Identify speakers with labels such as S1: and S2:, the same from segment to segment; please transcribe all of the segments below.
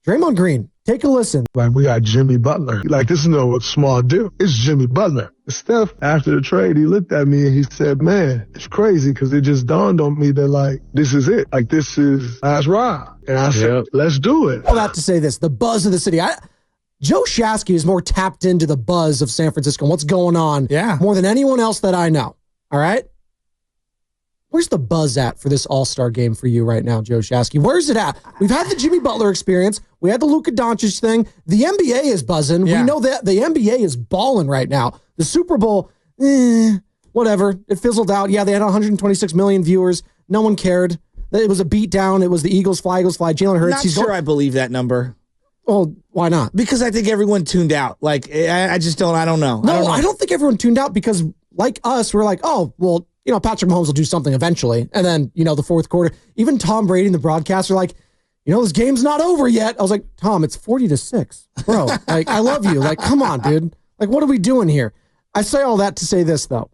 S1: Draymond Green, take a listen.
S2: Like, we got Jimmy Butler. Like, this is no small deal. It's Jimmy Butler. Steph, after the trade, he looked at me and he said, man, it's crazy because it just dawned on me that, like, this is it. Like, this is last ride. And I said, let's do it.
S1: I'll have to say this, the buzz of the city. Joe Shasky is more tapped into the buzz of San Francisco and what's going on more than anyone else that I know. All right? Where's the buzz at for this All-Star game for you right now, Joe Shasky? Where's it at? We've had the Jimmy Butler experience. We had the Luka Doncic thing. The NBA is buzzing. Yeah. We know that the NBA is balling right now. The Super Bowl, whatever. It fizzled out. Yeah, they had 126 million viewers. No one cared. It was a beatdown. It was the Eagles fly. Jalen Hurts.
S3: Not sure I believe that number.
S1: Well, why not?
S3: Because I think everyone tuned out. Like, I just don't, I don't know.
S1: No, I don't think everyone tuned out because, like us, we're like, oh, well, Patrick Mahomes will do something eventually. And then, the fourth quarter, even Tom Brady and the broadcaster are like, this game's not over yet. I was like, Tom, it's 40-6. Bro, like, I love you. Like, come on, dude. Like, what are we doing here? I say all that to say this, though.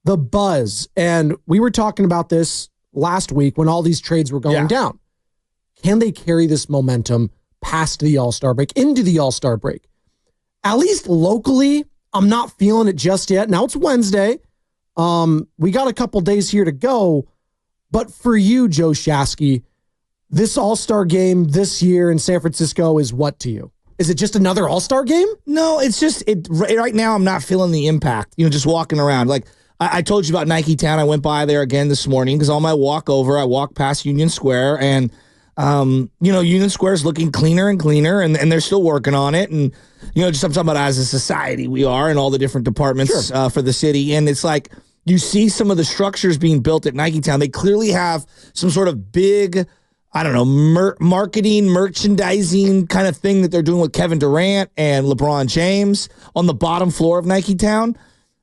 S1: The buzz, and we were talking about this last week when all these trades were going down. Can they carry this momentum past the All-Star break, into the All-Star break? At least locally, I'm not feeling it just yet. Now it's Wednesday. We got a couple days here to go, but for you, Joe Shasky, this All-Star game this year in San Francisco is what to you? Is it just another All-Star game?
S3: No, it's just right now. I'm not feeling the impact. Just walking around. Like I told you about Nike Town. I went by there again this morning because on my walk over, I walked past Union Square, and Union Square is looking cleaner and cleaner, and they're still working on it. And just I'm talking about as a society we are, and all the different departments for the city, and it's like. You see some of the structures being built at Nike Town. They clearly have some sort of big, I don't know, marketing, merchandising kind of thing that they're doing with Kevin Durant and LeBron James on the bottom floor of Nike Town.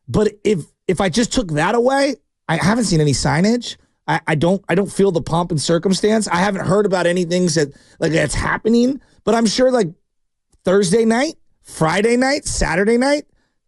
S3: But if I just took that away, I haven't seen any signage. I don't feel the pomp and circumstance. I haven't heard about anything that's happening. But I'm sure like Thursday night, Friday night, Saturday night,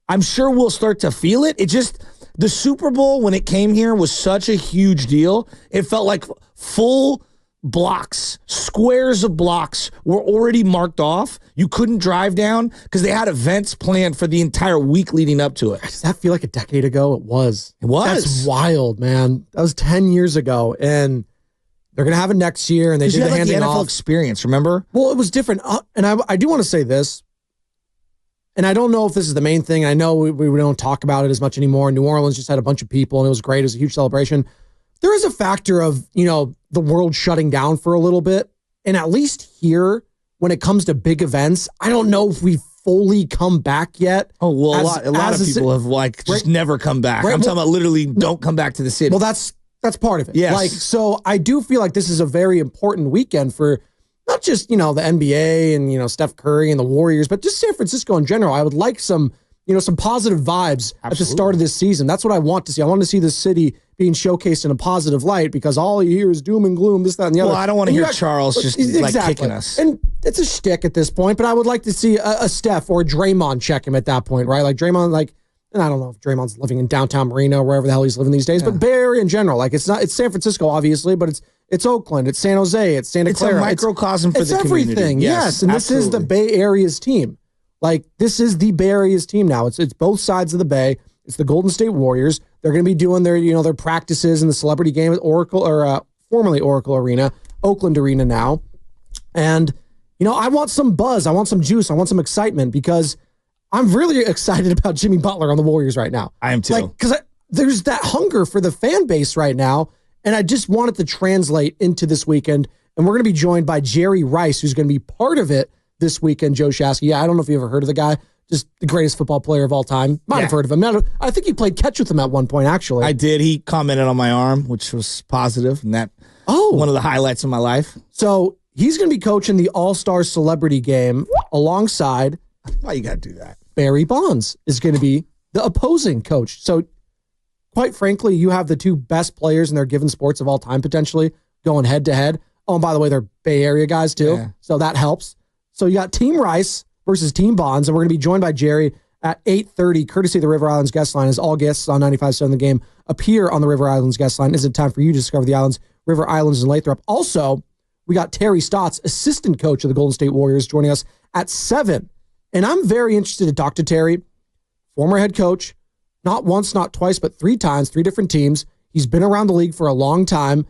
S3: I'm sure we'll start to feel it. It just. The Super Bowl, when it came here, was such a huge deal. It felt like full blocks, squares of blocks were already marked off. You couldn't drive down because they had events planned for the entire week leading up to it.
S1: Does that feel like a decade ago? It was.
S3: It was.
S1: That's wild, man. That was 10 years ago, and they're going to have it next year, and they did the handing
S3: the NFL
S1: off.
S3: Experience, remember?
S1: Well, it was different, and I do want to say this. And I don't know if this is the main thing. I know we don't talk about it as much anymore. New Orleans just had a bunch of people, and it was great. It was a huge celebration. There is a factor of, the world shutting down for a little bit. And at least here, when it comes to big events, I don't know if we fully come back yet.
S3: Oh, well, a lot of people have just never come back. I'm talking about literally don't come back to the city.
S1: Well, that's part of it.
S3: Yes.
S1: So I do feel like this is a very important weekend for not just, the NBA and, Steph Curry and the Warriors, but just San Francisco in general. I would like some positive vibes at the start of this season. That's what I want to see. I want to see this city being showcased in a positive light because all you hear is doom and gloom, this, that, and the other.
S3: Well, I don't want to hear Charles just kicking us.
S1: And it's a shtick at this point, but I would like to see a Steph or a Draymond check him at that point, right? Like Draymond, and I don't know if Draymond's living in downtown Marina or wherever the hell he's living these days, but Bay Area in general. It's San Francisco, obviously, but it's Oakland, it's San Jose, it's Santa Clara.
S3: It's a microcosm for the community.
S1: It's everything, yes. And
S3: absolutely.
S1: This is the Bay Area's team. This is the Bay Area's team now. It's both sides of the Bay. It's the Golden State Warriors. They're going to be doing their practices in the celebrity game at Oracle, or formerly Oracle Arena, Oakland Arena now. And, I want some buzz. I want some juice. I want some excitement because I'm really excited about Jimmy Butler on the Warriors right now.
S3: I am too.
S1: Because there's that hunger for the fan base right now, and I just want it to translate into this weekend. And we're going to be joined by Jerry Rice, who's going to be part of it this weekend, Joe Shasky. Yeah, I don't know if you ever heard of the guy. Just the greatest football player of all time. Might have heard of him. I think he played catch with him at one point, actually.
S3: I did. He commented on my arm, which was positive, and that one of the highlights of my life.
S1: So he's going to be coaching the All-Star Celebrity Game alongside...
S3: Why you got to do that?
S1: Barry Bonds is going to be the opposing coach. So, quite frankly, you have the two best players in their given sports of all time, potentially, going head-to-head. Oh, and by the way, they're Bay Area guys, too. So that helps. So you got Team Rice versus Team Bonds, and we're going to be joined by Jerry at 8:30, courtesy of the River Islands guest line, as all guests on 95.7 The Game appear on the River Islands guest line. Is it time for you to discover the islands, River Islands, and Lathrop? Also, we got Terry Stotts, assistant coach of the Golden State Warriors, joining us at 7. And I'm very interested to talk to Terry, former head coach, not once, not twice, but 3 times, 3 different teams. He's been around the league for a long time.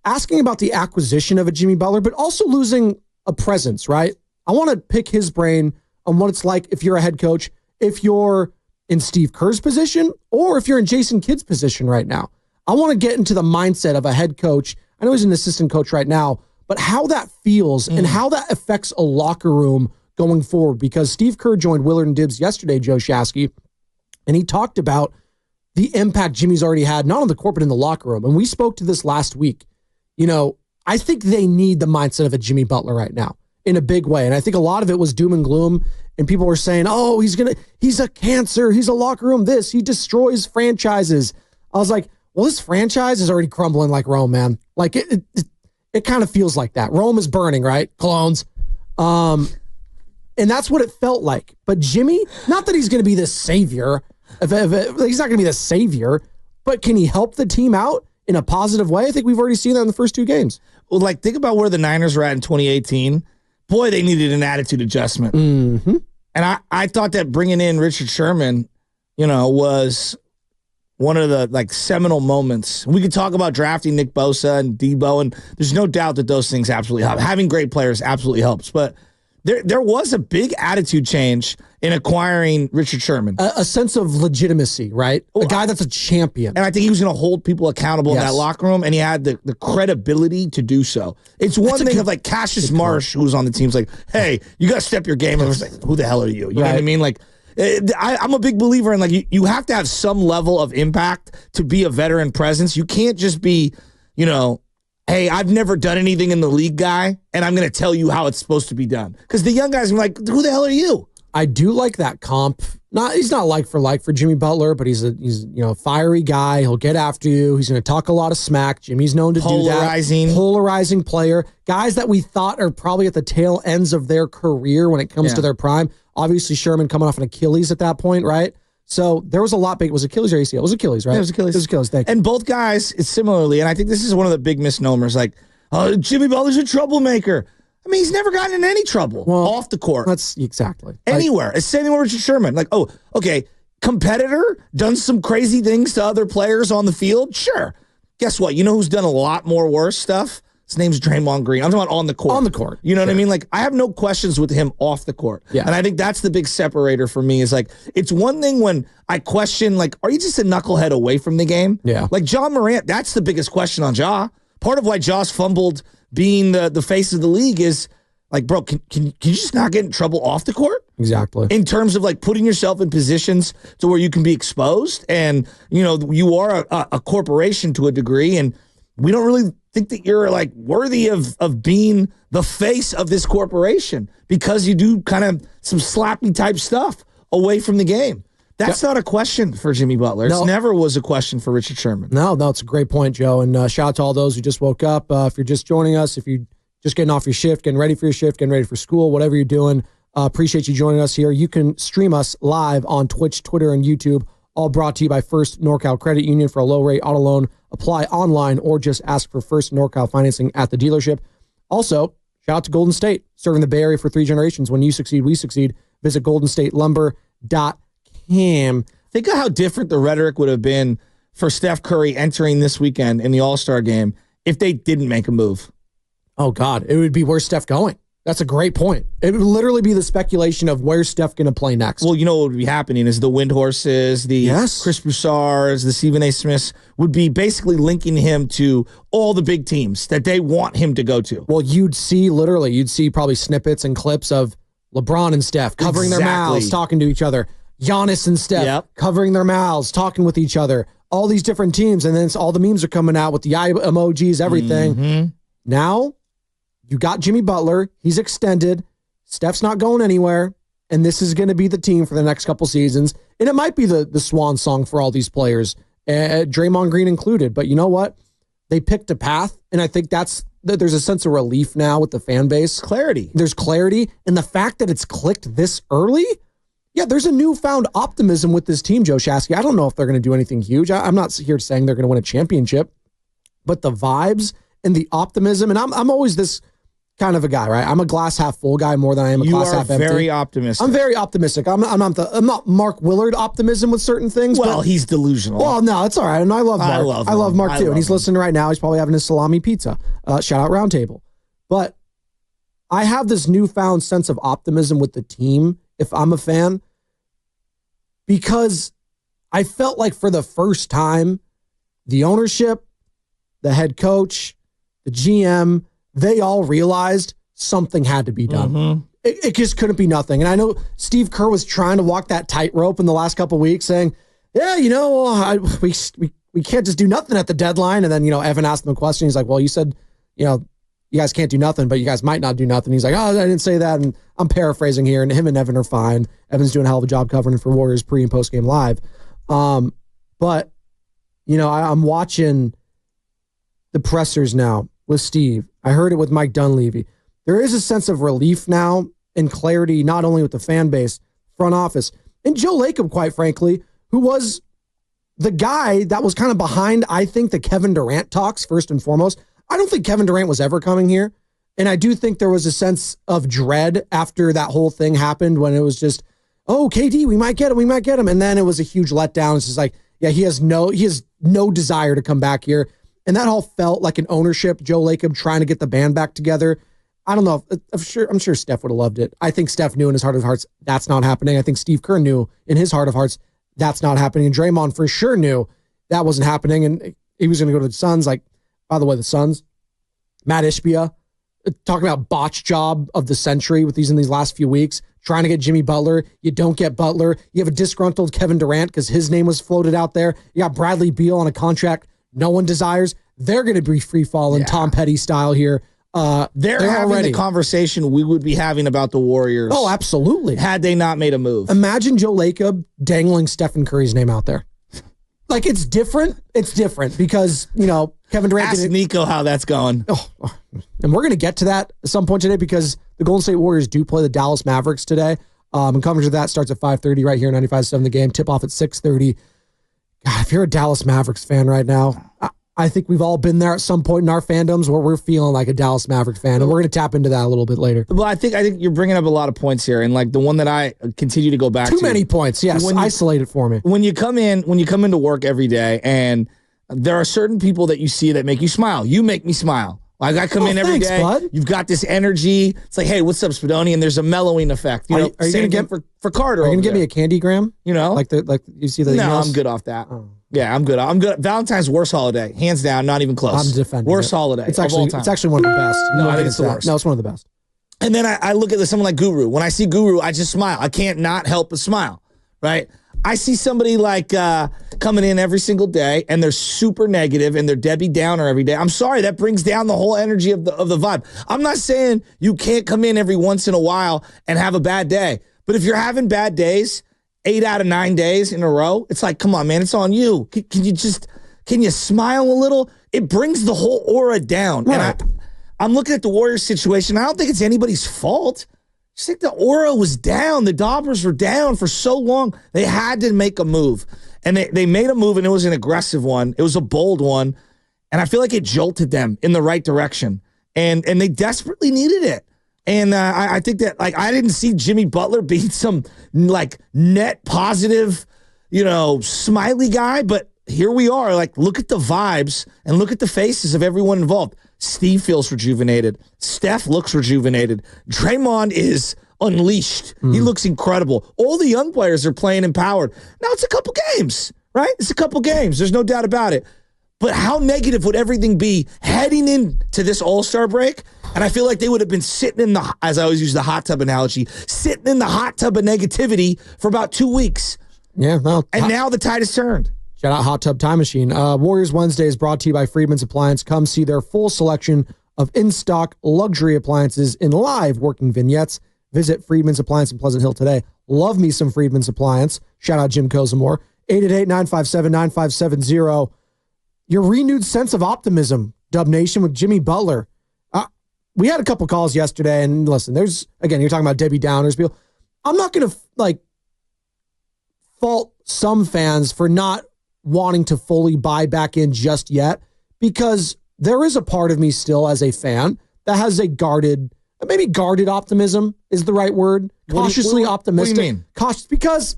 S1: Asking about the acquisition of a Jimmy Butler, but also losing a presence, right? I want to pick his brain on what it's like if you're a head coach, if you're in Steve Kerr's position, or if you're in Jason Kidd's position right now. I want to get into the mindset of a head coach. I know he's an assistant coach right now, but how that feels and how that affects a locker room going forward. Because Steve Kerr joined Willard and Dibbs yesterday, Joe Shasky, and he talked about the impact Jimmy's already had, not on the court, but in the locker room. And we spoke to this last week. You know, I think they need the mindset of a Jimmy Butler right now in a big way. And I think a lot of it was doom and gloom. And people were saying, oh, he's a cancer. He's a locker room this. He destroys franchises. I was like, well, this franchise is already crumbling like Rome, man. Like it kind of feels like that. Rome is burning, right? Clones. And that's what it felt like. But Jimmy, not that he's going to be the savior. He's not going to be the savior, but can he help the team out in a positive way? I think we've already seen that in the first 2 games.
S3: Well, like, think about where the Niners were at in 2018. Boy, they needed an attitude adjustment.
S1: Mm-hmm.
S3: And I thought that bringing in Richard Sherman, was one of the, like, seminal moments. We could talk about drafting Nick Bosa and Debo, and there's no doubt that those things absolutely help. Having great players absolutely helps. But there was a big attitude change in acquiring Richard Sherman.
S1: A sense of legitimacy, right? A guy that's a champion.
S3: And I think he was going to hold people accountable in that locker room, and he had the credibility to do so. It's one thing of, like, Cassius Marsh, who was on the team's like, hey, you got to step your game. And I was like, who the hell are you? You know what I mean? Like, I'm a big believer in, like, you have to have some level of impact to be a veteran presence. You can't just be, hey, I've never done anything in the league guy, and I'm going to tell you how it's supposed to be done. Because the young guys are like, who the hell are you?
S1: I do like that comp. He's not like for Jimmy Butler, but he's a fiery guy. He'll get after you. He's going to talk a lot of smack. Jimmy's known to do that. Polarizing player. Guys that we thought are probably at the tail ends of their career when it comes to their prime. Obviously, Sherman coming off an Achilles at that point, right? So there was a lot big. Was it Achilles or ACL? It was Achilles, right?
S3: Yeah, it was Achilles.
S1: It was Achilles. Thank you.
S3: And both guys, it's similarly, and I think this is one of the big misnomers, like, Jimmy Butler's a troublemaker. I mean, he's never gotten in any trouble off the court.
S1: That's exactly.
S3: Anywhere. It's same thing with Richard Sherman. Like, oh, okay, competitor, done some crazy things to other players on the field? Sure. Guess what? You know who's done a lot more worse stuff? His name's Draymond Green. I'm talking about on the court.
S1: On the court.
S3: You know what I mean? Like, I have no questions with him off the court.
S1: Yeah.
S3: And I think that's the big separator for me is, like, it's one thing when I question, like, are you just a knucklehead away from the game?
S1: Yeah.
S3: Like, Ja Morant, that's the biggest question on Ja. Part of why Ja's fumbled being the face of the league is, like, bro, can you just not get in trouble off the court?
S1: Exactly.
S3: In terms of, like, putting yourself in positions to where you can be exposed. And, you are a corporation to a degree, and we don't really think that you're, like, worthy of being the face of this corporation because you do kind of some slappy type stuff away from the game. That's not a question for Jimmy Butler. It never was a question for Richard Sherman.
S1: No, it's a great point, Joe. And shout out to all those who just woke up. If you're just joining us, if you're just getting off your shift, getting ready for your shift, getting ready for school, whatever you're doing, appreciate you joining us here. You can stream us live on Twitch, Twitter, and YouTube, all brought to you by First NorCal Credit Union for a low-rate auto loan. Apply online or just ask for First NorCal financing at the dealership. Also, shout out to Golden State, serving the Bay Area for 3 generations. When you succeed, we succeed. Visit goldenstatelumber.com.
S3: Think of how different the rhetoric would have been for Steph Curry entering this weekend in the All-Star game if they didn't make a move.
S1: Oh, God. It would be where's Steph going? That's a great point. It would literally be the speculation of where's Steph going to play next.
S3: Well, what would be happening is the Windhorses, the Chris Broussards, the Stephen A. Smiths would be basically linking him to all the big teams that they want him to go to.
S1: Well, you'd see probably snippets and clips of LeBron and Steph covering their mouths, talking to each other. Giannis and Steph covering their mouths, talking with each other. All these different teams, and then all the memes are coming out with the eye emojis, everything.
S3: Mm-hmm.
S1: Now, you got Jimmy Butler. He's extended. Steph's not going anywhere, and this is going to be the team for the next couple seasons. And it might be the swan song for all these players, Draymond Green included. But you know what? They picked a path, and I think there's a sense of relief now with the fan base.
S3: Clarity.
S1: There's clarity, and the fact that it's clicked this early. Yeah, there's a newfound optimism with this team, Joe Shasky. I don't know if they're going to do anything huge. I'm not here saying they're going to win a championship, but the vibes and the optimism, and I'm always this kind of a guy, right? I'm a glass half full guy more than I am a glass half empty.
S3: You are very optimistic.
S1: I'm very optimistic. I'm not Mark Willard optimism with certain things.
S3: Well, he's delusional.
S1: Well, no, it's all right. And I love Mark. I love Mark too. And he's listening right now. He's probably having his salami pizza. Shout out Roundtable. But I have this newfound sense of optimism with the team if I'm a fan, because I felt like for the first time, the ownership, the head coach, the GM, they all realized something had to be done. Mm-hmm. It just couldn't be nothing. And I know Steve Kerr was trying to walk that tightrope in the last couple of weeks, saying, yeah, we can't just do nothing at the deadline. And then, Evan asked him a question. He's like, well, you said, you guys can't do nothing, but you guys might not do nothing. He's like, oh, I didn't say that. And I'm paraphrasing here. And him and Evan are fine. Evan's doing a hell of a job covering for Warriors pre and post game live. But, I'm watching the pressers now with Steve. I heard it with Mike Dunleavy. There is a sense of relief now and clarity, not only with the fan base, front office, and Joe Lacob, quite frankly, who was the guy that was kind of behind, I think, the Kevin Durant talks, first and foremost. I don't think Kevin Durant was ever coming here. And I do think there was a sense of dread after that whole thing happened when it was just, oh, KD, we might get him. And then it was a huge letdown. It's just like, yeah, he has no desire to come back here. And that all felt like an ownership, Joe Lacob trying to get the band back together. I don't know. I'm sure Steph would have loved it. I think Steph knew in his heart of hearts that's not happening. I think Steve Kerr knew in his heart of hearts that's not happening. And Draymond for sure knew that wasn't happening. And he was going to go to the Suns. Like, by the way, the Suns, Matt Ishbia, talking about botch job of the century with these in these last few weeks, trying to get Jimmy Butler. You don't get Butler. You have a disgruntled Kevin Durant because his name was floated out there. You got Bradley Beal on a contract no one desires. They're going to be free falling, Tom Petty style here.
S3: They're having already the conversation we would be having about the Warriors.
S1: Oh, absolutely.
S3: Had they not made a move.
S1: Imagine Joe Lacob dangling Stephen Curry's name out there. Like, it's different. It's different because, Kevin Durant.
S3: Ask Nico how that's going.
S1: Oh, and we're going to get to that at some point today because the Golden State Warriors do play the Dallas Mavericks today. And coverage of that starts at 5:30 right here, 95.7 The Game. Tip off at 6:30. God, if you're a Dallas Mavericks fan right now, I think we've all been there at some point in our fandoms where we're feeling like a Dallas Maverick fan, and we're going to tap into that a little bit later.
S3: Well, I think you're bringing up a lot of points here, and like the one that I continue to go back to.
S1: Too many points, yes. Isolate it for me.
S3: When you come into work every day, and there are certain people that you see that make you smile. You make me smile. Like I come in every day.
S1: Bud.
S3: You've got this energy. It's like, hey, what's up, Spadoni? And there's a mellowing effect. Are you going to get for Carter?
S1: Are you going to give me a Candygram?
S3: Like
S1: you see the
S3: No,
S1: emails?
S3: I'm good off that. Oh. Yeah, I'm good. Valentine's worst holiday, hands down, not even close.
S1: I'm defending
S3: worst holiday.
S1: It's actually one of the best.
S3: No, I think it's the worst.
S1: No, it's one of the best.
S3: And then I look at someone like Guru. When I see Guru, I just smile. I can't not help but smile. Right? I see somebody like coming in every single day and they're super negative and they're Debbie Downer every day. I'm sorry, that brings down the whole energy of the vibe. I'm not saying you can't come in every once in a while and have a bad day. But if you're having bad days, 8 out of 9 days in a row, it's like, come on, man, it's on you. Can you smile a little? It brings the whole aura down.
S1: Right.
S3: And I'm looking at the Warriors situation. I don't think it's anybody's fault. I think the aura was down. The Dobbers were down for so long. They had to make a move. And they made a move, and it was an aggressive one. It was a bold one. And I feel like it jolted them in the right direction. And they desperately needed it. And I think that, like, I didn't see Jimmy Butler being some, like, net positive, smiley guy. But here we are. Like, look at the vibes and look at the faces of everyone involved. Steve feels rejuvenated. Steph looks rejuvenated. Draymond is unleashed. He looks incredible. All the young players are playing empowered. Now, it's a couple games, right? It's a couple games. There's no doubt about it. But how negative would everything be heading into this All-Star break? And I feel like they would have been sitting in the, as I always use the hot tub analogy, sitting in the hot tub of negativity for about 2 weeks.
S1: Yeah, well.
S3: And now the tide has turned.
S1: Shout out Hot Tub Time Machine. Warriors Wednesday is brought to you by Friedman's Appliance. Come see their full selection of in-stock luxury appliances in live working vignettes. Visit Friedman's Appliance in Pleasant Hill today. Love me some Friedman's Appliance. Shout out Jim Kozamore. 888-957-9570. Your renewed sense of optimism, Dub Nation, with Jimmy Butler. We had a couple calls yesterday, and listen, there's, again, you're talking about Debbie Downers. People, I'm not going to, fault some fans for not wanting to fully buy back in just yet, because there is a part of me still as a fan that has a guarded optimism is the right word. Cautiously optimistic.
S3: What do you mean?
S1: Cautious, because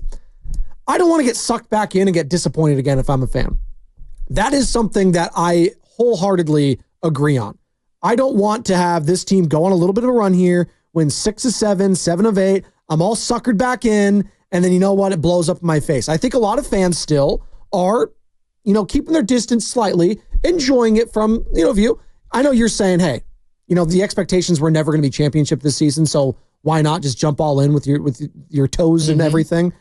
S1: I don't want to get sucked back in and get disappointed again if I'm a fan. That is something that I wholeheartedly agree on. I don't want to have this team go on a little bit of a run here, win 6 of 7, 7 of 8. I'm all suckered back in, and then you know what? It blows up in my face. I think a lot of fans still are, keeping their distance slightly, enjoying it from, view. I know you're saying, hey, the expectations were never going to be championship this season, so why not just jump all in with your toes and everything?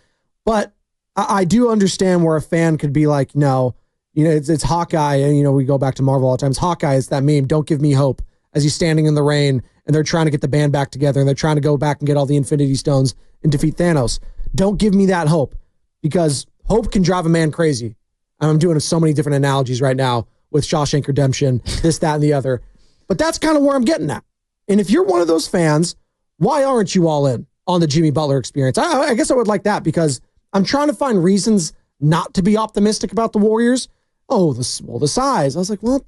S1: But I do understand where a fan could be like, no, it's Hawkeye, and we go back to Marvel all the time. It's Hawkeye, it's that meme, don't give me hope, as he's standing in the rain and they're trying to get the band back together and they're trying to go back and get all the Infinity Stones and defeat Thanos. Don't give me that hope, because hope can drive a man crazy. And I'm doing so many different analogies right now with Shawshank Redemption, this, that, and the other. But that's kind of where I'm getting at. And if you're one of those fans, why aren't you all in on the Jimmy Butler experience? I guess I would like that, because I'm trying to find reasons not to be optimistic about the Warriors. Oh, the size. I was like, well,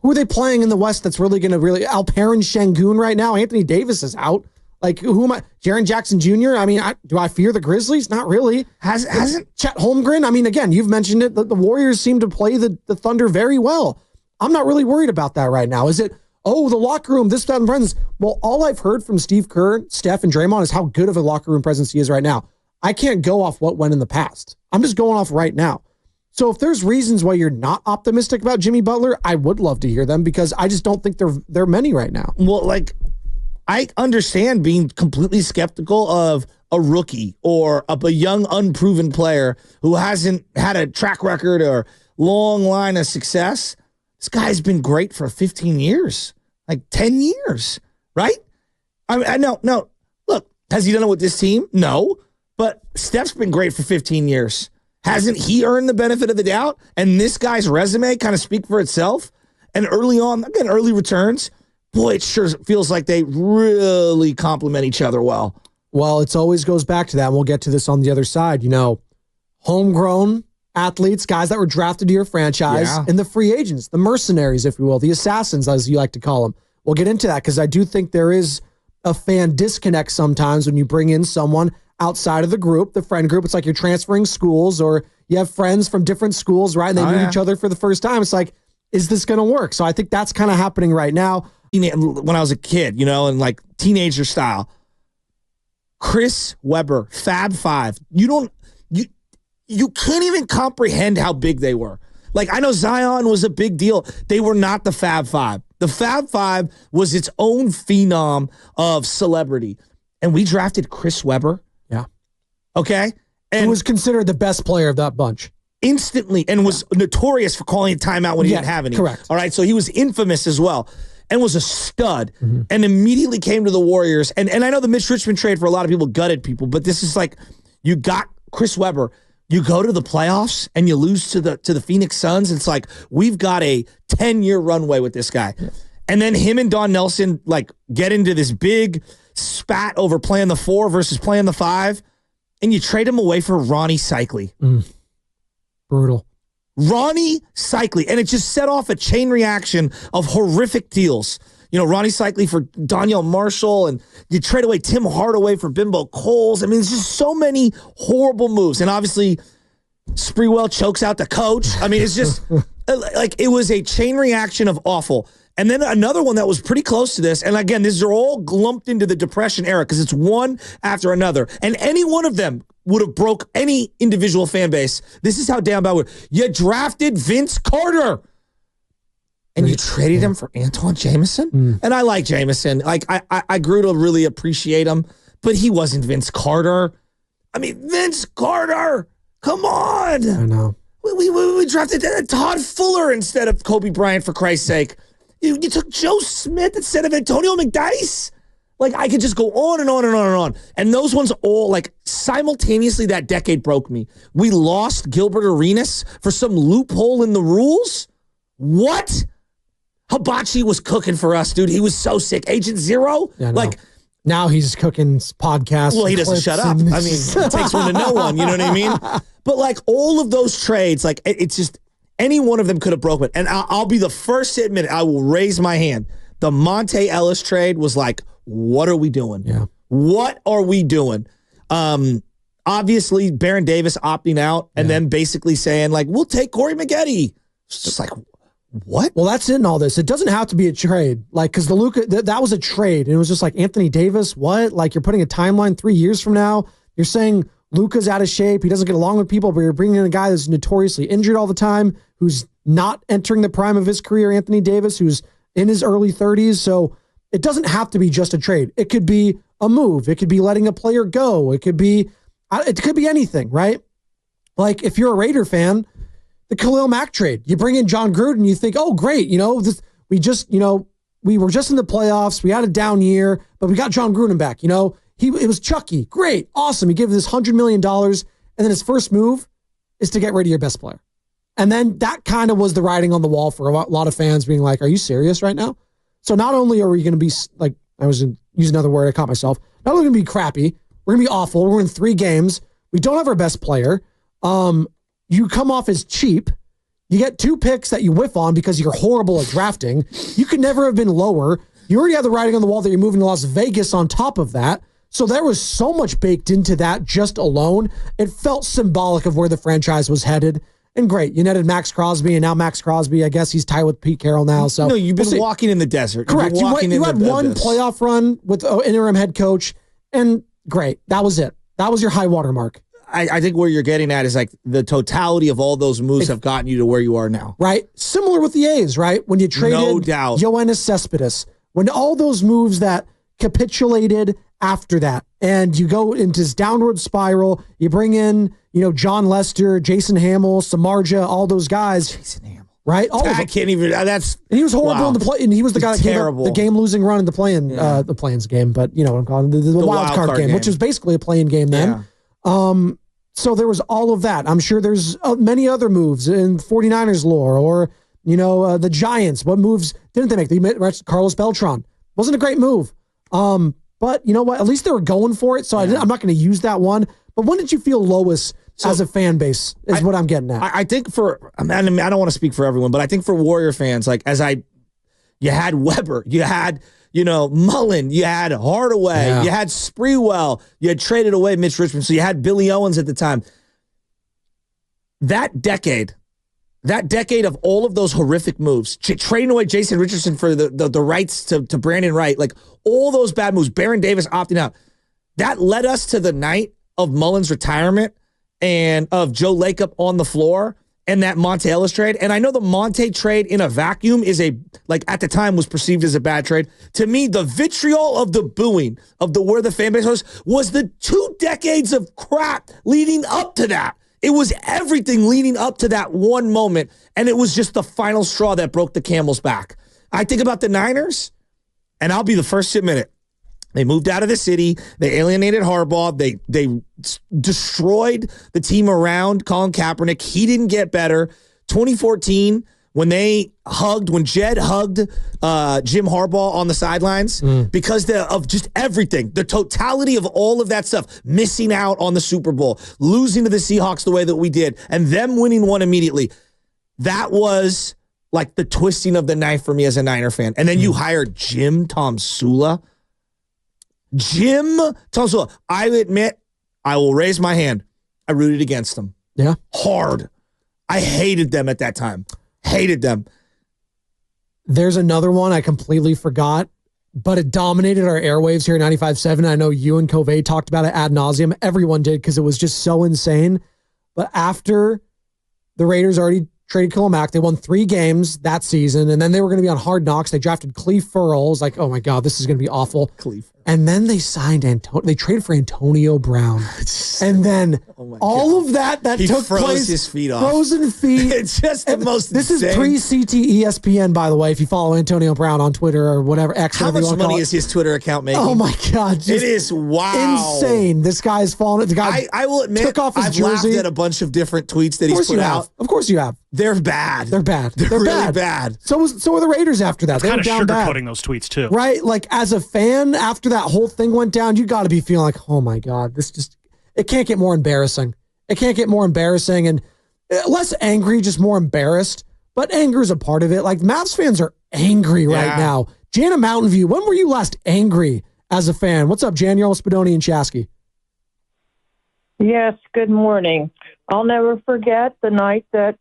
S1: who are they playing in the West that's really going to Alperen Şengün right now? Anthony Davis is out. Like, who am I? Jaren Jackson Jr.? I mean, do I fear the Grizzlies? Not really. Hasn't Chet Holmgren? I mean, again, you've mentioned it. The Warriors seem to play the Thunder very well. I'm not really worried about that right now. Is it, the locker room, this, that, and friends? Well, all I've heard from Steve Kerr, Steph, and Draymond is how good of a locker room presence he is right now. I can't go off what went in the past. I'm just going off right now. So if there's reasons why you're not optimistic about Jimmy Butler, I would love to hear them, because I just don't think they're many right now.
S3: Well, I understand being completely skeptical of a rookie or a young, unproven player who hasn't had a track record or long line of success. This guy's been great for 15 years, like 10 years, right? I know. Look, has he done it with this team? No, but Steph's been great for 15 years. Hasn't he earned the benefit of the doubt? And this guy's resume kind of speak for itself. And early on, again, early returns, boy, it sure feels like they really complement each other well.
S1: Well, it always goes back to that, and we'll get to this on the other side. Homegrown athletes, guys that were drafted to your franchise, and the free agents, the mercenaries, if you will, the assassins, as you like to call them. We'll get into that, because I do think there is a fan disconnect sometimes when you bring in someone outside of the group, the friend group. It's like you're transferring schools, or you have friends from different schools, right? And they meet each other for the first time. It's like, is this going to work? So I think that's kind of happening right now.
S3: When I was a kid, and like teenager style, Chris Webber, Fab Five, you can't even comprehend how big they were. Like, I know Zion was a big deal. They were not the Fab Five. The Fab Five was its own phenom of celebrity. And we drafted Chris Webber.
S1: Yeah.
S3: Okay. And
S1: he was considered the best player of that bunch.
S3: Instantly, and was notorious for calling a timeout when he didn't have any.
S1: Correct.
S3: All right. So he was infamous as well, and was a stud, and immediately came to the Warriors. And I know the Mitch Richmond trade for a lot of people gutted people, but this is like, you got Chris Webber. You go to the playoffs and you lose to the Phoenix Suns. It's like, we've got a 10-year runway with this guy. Yeah. And then him and Don Nelson get into this big spat over playing the 4 versus playing the 5, and you trade him away for Ronnie Cycli.
S1: Brutal.
S3: Ronnie Cycli. And it just set off a chain reaction of horrific deals. Ronnie Cycli for Donyell Marshall, and you trade away Tim Hardaway for Bimbo Coles. I mean, there's just so many horrible moves. And obviously, Sprewell chokes out the coach. I mean, it's just it was a chain reaction of awful. And then another one that was pretty close to this, and again, these are all lumped into the Depression era because it's one after another. And any one of them would have broke any individual fan base. This is how down bad we're. You drafted Vince Carter. And you traded him for Antoine Jameson? And I like Jameson. I grew to really appreciate him, but he wasn't Vince Carter. I mean, Vince Carter, come on.
S1: I know.
S3: We drafted Todd Fuller instead of Kobe Bryant, for Christ's sake. You took Joe Smith instead of Antonio McDyess. I could just go on and on and on and on. And those ones all, simultaneously that decade broke me. We lost Gilbert Arenas for some loophole in the rules? What? Hibachi was cooking for us, dude. He was so sick. Agent Zero?
S1: Yeah, now he's cooking podcasts.
S3: Well, he doesn't shut up. I mean, it takes one to know one. You know what I mean? But all of those trades, it's just, Any one of them could have broken it. And I'll be the first to admit it. I will raise my hand. The Monte Ellis trade was like, what are we doing?
S1: Yeah.
S3: What are we doing? Obviously, Baron Davis opting out and then basically saying, like, we'll take Corey Maggette. It's just like, what?
S1: Well, that's in all this. It doesn't have to be a trade. Like, because the Luka, that was a trade. And it was just like, Anthony Davis, what? Like, you're putting a timeline 3 years from now. You're saying Luka's out of shape. He doesn't get along with people, but you're bringing in a guy that's notoriously injured all the time, who's not entering the prime of his career, Anthony Davis, who's in his early 30s. So it doesn't have to be just a trade. It could be a move. It could be letting a player go. It could be anything, right? Like, if you're a Raider fan, the Khalil Mack trade, you bring in John Gruden, you think, oh, great. We were just in the playoffs. We had a down year, but we got John Gruden back. It was Chucky. Great. Awesome. He gave this $100 million. And then his first move is to get rid of your best player. And then that kind of was the writing on the wall for a lot of fans being like, are you serious right now? So not only are we going to be, like, I was going to use another word, I caught myself, not only going to be crappy, we're going to be awful. We're in 3 games. We don't have our best player. You come off as cheap. You get 2 picks that you whiff on because you're horrible at drafting. You could never have been lower. You already have the writing on the wall that you're moving to Las Vegas on top of that. So there was so much baked into that just alone. It felt symbolic of where the franchise was headed. And great, you netted Max Crosby, and now Max Crosby, I guess he's tied with Pete Carroll now. So
S3: no, you've been walking in the desert.
S1: Correct. You had one playoff run with an interim head coach, and great. That was it. That was your high water mark.
S3: I think where you're getting at is like the totality of all those moves have gotten you to where you are now.
S1: Right. Similar with the A's, right? When you traded Yoenis Cespedes, when all those moves that capitulated after that, and you go into this downward spiral, you bring in, John Lester, Jason Hamill, Samardzija, all those guys.
S3: Jason Hamill.
S1: Right?
S3: I can't even, that's.
S1: And he was horrible in the play, and he was the guy that gave up the game-losing run in the play-ins game, but you know what I'm calling it, the wild card game, which is basically a play-in game then. Yeah. So there was all of that. I'm sure there's many other moves in 49ers lore, or, the Giants. What moves didn't they make? They made Carlos Beltran. Wasn't a great move. But you know what? At least they were going for it. So I'm not going to use that one. But when did you feel lowest as a fan base is what I'm getting at. I think I don't want to speak for everyone, but I think for Warrior fans, you had Weber, you had, Mullen, you had Hardaway, you had Sprewell, you had traded away Mitch Richmond, so you had Billy Owens at the time. That decade of all of those horrific moves, trading away Jason Richardson for the rights to Brandon Wright, like all those bad moves, Baron Davis opting out, that led us to the night of Mullen's retirement and of Joe Lacob on the floor and that Monte Ellis trade. And I know the Monte trade in a vacuum is at the time was perceived as a bad trade. To me, the vitriol of the booing of where the fan base was the 2 decades of crap leading up to that. It was everything leading up to that one moment, and it was just the final straw that broke the camel's back. I think about the Niners, and I'll be the first to admit it. They moved out of the city. They alienated Harbaugh. They destroyed the team around Colin Kaepernick. He didn't get better. 2014, when Jed hugged Jim Harbaugh on the sidelines because of just everything, the totality of all of that stuff, missing out on the Super Bowl, losing to the Seahawks the way that we did, and them winning one immediately. That was like the twisting of the knife for me as a Niner fan. And then you hired Jim Tomsula. I admit, I will raise my hand. I rooted against them. Yeah. Hard. I hated them at that time. Hated them. There's another one I completely forgot, but it dominated our airwaves here at 95.7. I know you and Covey talked about it ad nauseum. Everyone did because it was just so insane. But after the Raiders already traded Khalil Mack, they won 3 games that season, and then they were going to be on Hard Knocks. They drafted Cleve Ferrell. It was like, oh my God, this is going to be awful. Cleve. And then they signed they traded for Antonio Brown. And then all of that he took place. His feet off. Frozen feet. It's just the most This insane. Is pre-CT ESPN, by the way, if you follow Antonio Brown on Twitter or whatever. X. How much money is his Twitter account making? Oh my God. It is insane. This guy's fallen. The guy I will admit, took off his jersey. Laughed at a bunch of different tweets that he's put out. Of course you have. They're bad. They're really bad. So are the Raiders after that. They were down bad. Sugarcoating those tweets too. Right? Like as a fan, after that whole thing went down, you got to be feeling like, oh my God, it can't get more embarrassing. It can't get more embarrassing. And less angry, just more embarrassed. But anger is a part of it. Like, Mavs fans are angry right now. Jana Mountain View, when were you last angry as a fan? What's up, Janiel, Spadoni, and Chasky?
S4: Yes, good morning. I'll never forget the night that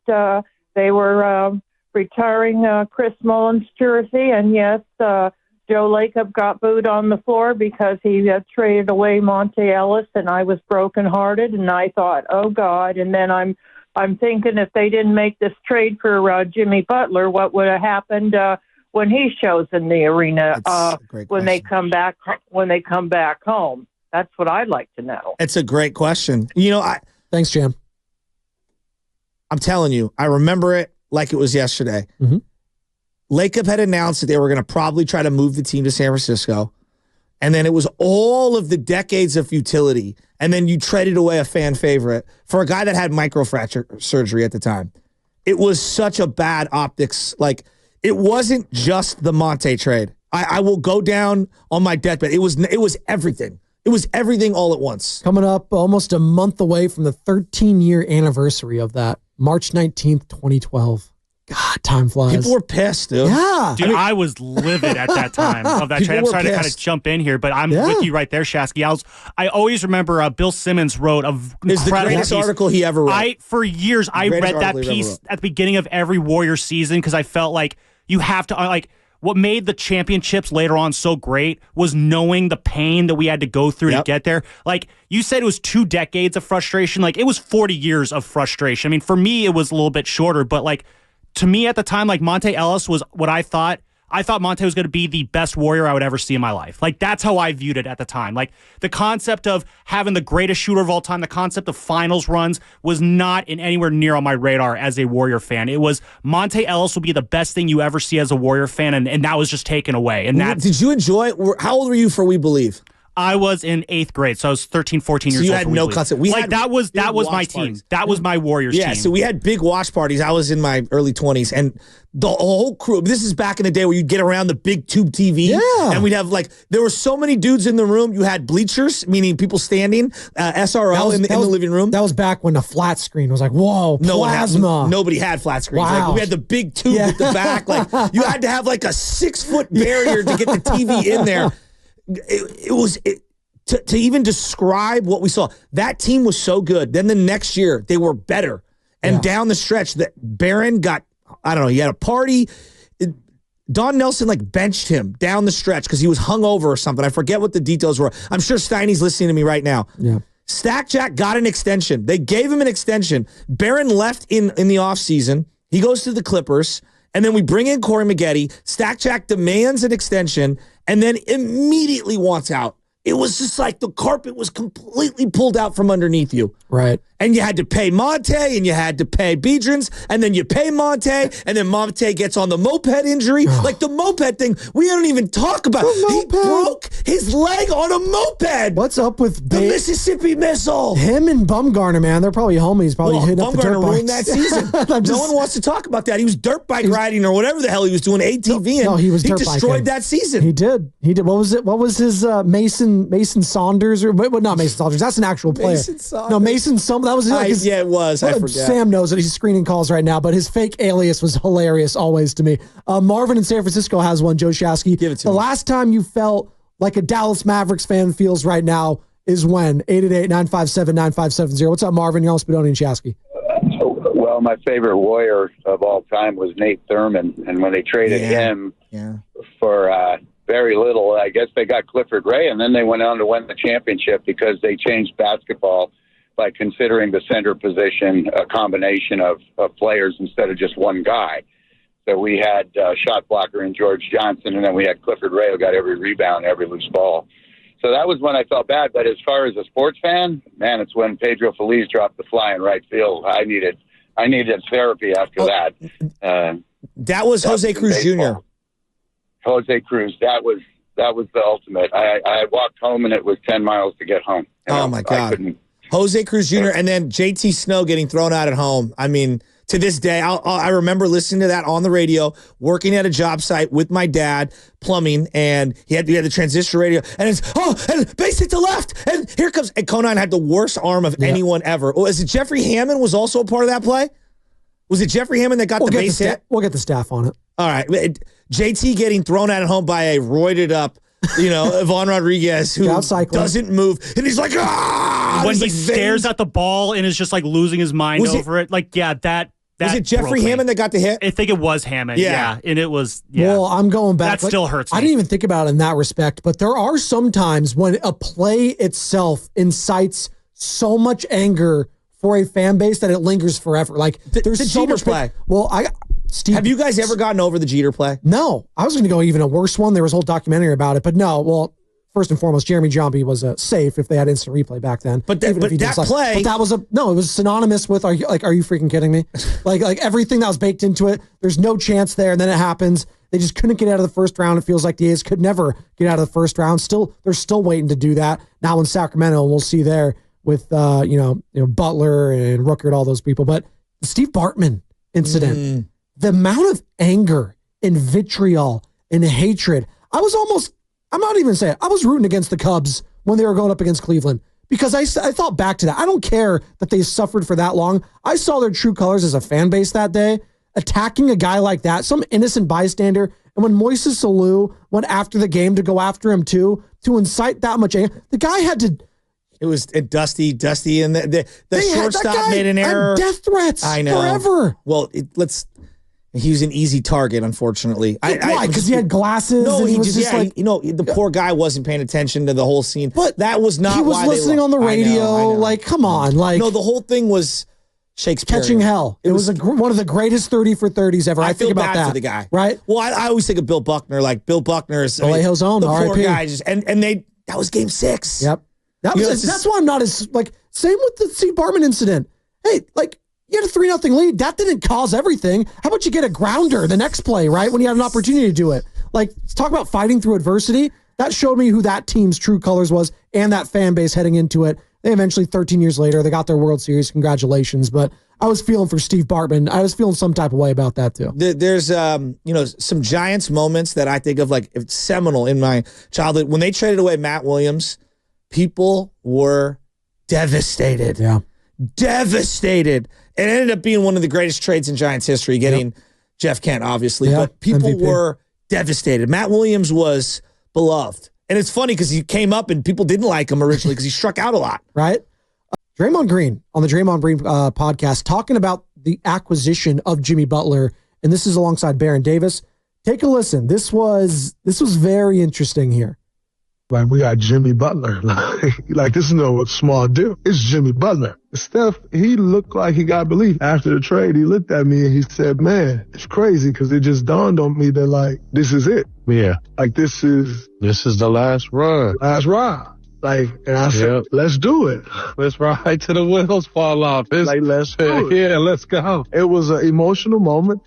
S4: they were retiring Chris Mullin's jersey, and yes, Joe Lacob got booed on the floor because he traded away Monte Ellis, and I was brokenhearted, and I thought, oh God. And then I'm thinking, if they didn't make this trade for Jimmy Butler, what would have happened when he shows in the arena when they come back home? That's what I'd like to know.
S3: It's a great question.
S1: Thanks, Jan.
S3: I'm telling you, I remember it like it was yesterday.
S1: Mm-hmm.
S3: Lacob had announced that they were going to probably try to move the team to San Francisco. And then it was all of the decades of futility. And then you traded away a fan favorite for a guy that had microfracture surgery at the time. It was such a bad optics. Like, it wasn't just the Monte trade. I will go down on my deathbed. It was everything. It was everything all at once.
S1: Coming up almost a month away from the 13-year anniversary of that, March 19th, 2012. God, time flies.
S3: People were pissed, dude.
S1: Yeah.
S5: Dude, I was livid at that time of that trade. I'm sorry to kind of jump in here, but I'm with you right there, Shasky. I always remember Bill Simmons wrote
S3: It's the greatest article he ever wrote.
S5: For years, I read that piece at the beginning of every Warriors season because I felt like you have to, what made the championships later on so great was knowing the pain that we had to go through to get there. Like, you said it was 2 decades of frustration. Like, it was 40 years of frustration. I mean, for me, it was a little bit shorter, but to me at the time, Monte Ellis was what I thought. I thought Monte was going to be the best Warrior I would ever see in my life. That's how I viewed it at the time. The concept of having the greatest shooter of all time, the concept of finals runs was not anywhere near on my radar as a Warrior fan. It was Monte Ellis will be the best thing you ever see as a Warrior fan, and that was just taken away. And
S3: did you enjoy it? How old were you for We Believe?
S5: I was in 8th grade, so I was 13, 14 years old.
S3: So you had no concept.
S5: That was my team. That was my Warriors team.
S3: Yeah, so we had big watch parties. I was in my early 20s, and the whole crew, this is back in the day where you'd get around the big tube TV, and we'd have, there were so many dudes in the room. You had bleachers, meaning people standing, SRO in the living room.
S1: That was back when the flat screen was whoa, plasma.
S3: Nobody had flat screens.
S1: Wow.
S3: We had the big tube at the back. You had to have a 6-foot barrier to get the TV in there. To even describe what we saw, that team was so good. Then the next year, they were better. And down the stretch, that Barron got, I don't know, he had a party. Don Nelson benched him down the stretch because he was hungover or something. I forget what the details were. I'm sure Steiny's listening to me right now.
S1: Yeah.
S3: Stack Jack got an extension. They gave him an extension. Barron left in the offseason. He goes to the Clippers. And then we bring in Corey Maggette. Stack Jack demands an extension and then immediately wants out. It was just the carpet was completely pulled out from underneath you.
S1: Right.
S3: And you had to pay Monte, and you had to pay Biedrins, and then you pay Monte, and then Monte gets on the moped injury. The moped thing, we don't even talk about. He broke his leg on a moped.
S1: What's up with
S3: the Mississippi Missile?
S1: Him and Bumgarner, man, they're probably homies. Probably hitting up the dirt bikes.
S3: Ruined that season. No one wants to talk about that. He was dirt bike riding or whatever the hell he was doing, ATV,
S1: and he
S3: destroyed that season.
S1: He did. What was it? What was his Mason Saunders? Not Mason Saunders. That's an actual player.
S3: Mason Saunders.
S1: No, Mason That was
S3: it was. I forget.
S1: Sam knows that he's screening calls right now, but his fake alias was hilarious always to me. Marvin in San Francisco has one. Joe Shasky.
S3: Give it to
S1: me.
S3: The
S1: last time you felt like a Dallas Mavericks fan feels right now is when? 888-957-9570. What's up, Marvin? You're on Spadoni and Shasky.
S6: Well, my favorite Warrior of all time was Nate Thurman, and when they traded him for very little, I guess they got Clifford Ray, and then they went on to win the championship because they changed basketball by considering the center position a combination of players instead of just one guy. So we had shot blocker in George Johnson, and then we had Clifford Ray who got every rebound, every loose ball. So that was when I felt bad. But as far as a sports fan, man, it's when Pedro Feliz dropped the fly in right field. I needed therapy after that.
S3: That was Jose Cruz Jr.
S6: Jose Cruz. That was the ultimate. I walked home, and it was 10 miles to get home.
S3: My God. Jose Cruz Jr. and then JT Snow getting thrown out at home. I mean, To this day, I remember listening to that on the radio, working at a job site with my dad, plumbing, and he had the transistor radio, and it's, and base hit to left, and here comes, and Conan had the worst arm of anyone ever. Oh, is it Jeffrey Hammond was also a part of that play? Was it Jeffrey Hammond that got the base hit?
S1: We'll get the staff on it.
S3: All right. JT getting thrown at home by a roided up, Yvonne Rodriguez who doesn't move, and he's like,
S5: when he stares at the ball and is just like losing his mind over it. Like, yeah, that
S3: was it Jeffrey Hammond that got the hit?
S5: I think it was Hammond. Yeah. And it was,
S1: Well, I'm going back.
S5: That still hurts me.
S1: I didn't even think about it in that respect, but there are some times when a play itself incites so much anger for a fan base that it lingers forever. Like, there's
S3: the
S1: so
S3: Jeter
S1: much
S3: play.
S1: Steve,
S3: have you guys ever gotten over the Jeter play?
S1: No. I was going to go even a worse one. There was a whole documentary about it, but no. Well, first and foremost, Jeremy Johnby was safe if they had instant replay back then.
S3: But that play,
S1: but that was it was synonymous with are you freaking kidding me? like everything that was baked into it. There's no chance there, and then it happens. They just couldn't get out of the first round. It feels like the A's could never get out of the first round. They're still waiting to do that now in Sacramento, and we'll see there with Butler and Rooker and all those people. But the Steve Bartman incident, the amount of anger and vitriol and hatred, I'm not even saying I was rooting against the Cubs when they were going up against Cleveland because I thought back to that. I don't care that they suffered for that long. I saw their true colors as a fan base that day, attacking a guy like that, some innocent bystander. And when Moises Alou went after the game to go after him too, to incite that much anger, the guy had to.
S3: It was Dusty, and the shortstop made an error.
S1: Death threats.
S3: I know.
S1: Forever.
S3: Well, he was an easy target, unfortunately.
S1: Why? Because he had glasses.
S3: No,
S1: and
S3: he just the poor guy wasn't paying attention to the whole scene. But that was not.
S1: He was
S3: why
S1: listening on the radio.
S3: I know.
S1: Like, come on, like
S3: no, the whole thing was Shakespearean.
S1: Catching hell. It was one of the greatest 30 for 30s ever. I think about
S3: bad
S1: that
S3: for the guy,
S1: right?
S3: Well, I always think of Bill Buckner. Like Bill Buckner is
S1: Vallejo's own.
S3: The poor
S1: RIP.
S3: guy that was Game 6.
S1: Yep. That's why I'm not as same with the Steve Bartman incident. Hey, you had a 3-0 lead. That didn't cause everything. How about you get a grounder the next play, right? When you had an opportunity to do it. Let's talk about fighting through adversity. That showed me who that team's true colors was and that fan base heading into it. They eventually, 13 years later, they got their World Series. Congratulations. But I was feeling for Steve Bartman. I was feeling some type of way about that too.
S3: There's some Giants moments that I think of it's seminal in my childhood. When they traded away Matt Williams, people were devastated.
S1: Yeah.
S3: Devastated. It ended up being one of the greatest trades in Giants history, getting Jeff Kent, obviously.
S1: Yeah,
S3: but people
S1: MVP.
S3: were devastated. Matt Williams was beloved. And it's funny because he came up and people didn't like him originally because he struck out a lot.
S1: Right? Draymond Green on the Draymond Green podcast talking about the acquisition of Jimmy Butler, and this is alongside Baron Davis. Take a listen. This was very interesting here.
S2: Like, we got Jimmy Butler. Like this is no small deal. It's Jimmy Butler. Steph, he looked like he got belief. After the trade, he looked at me and he said, man, it's crazy because it just dawned on me that, this is it.
S7: Yeah.
S2: This is
S7: the last run.
S2: Last ride. And I said, let's do it.
S7: Let's ride till the wheels fall off.
S2: Let's do it.
S7: Yeah, let's go.
S2: It was an emotional moment.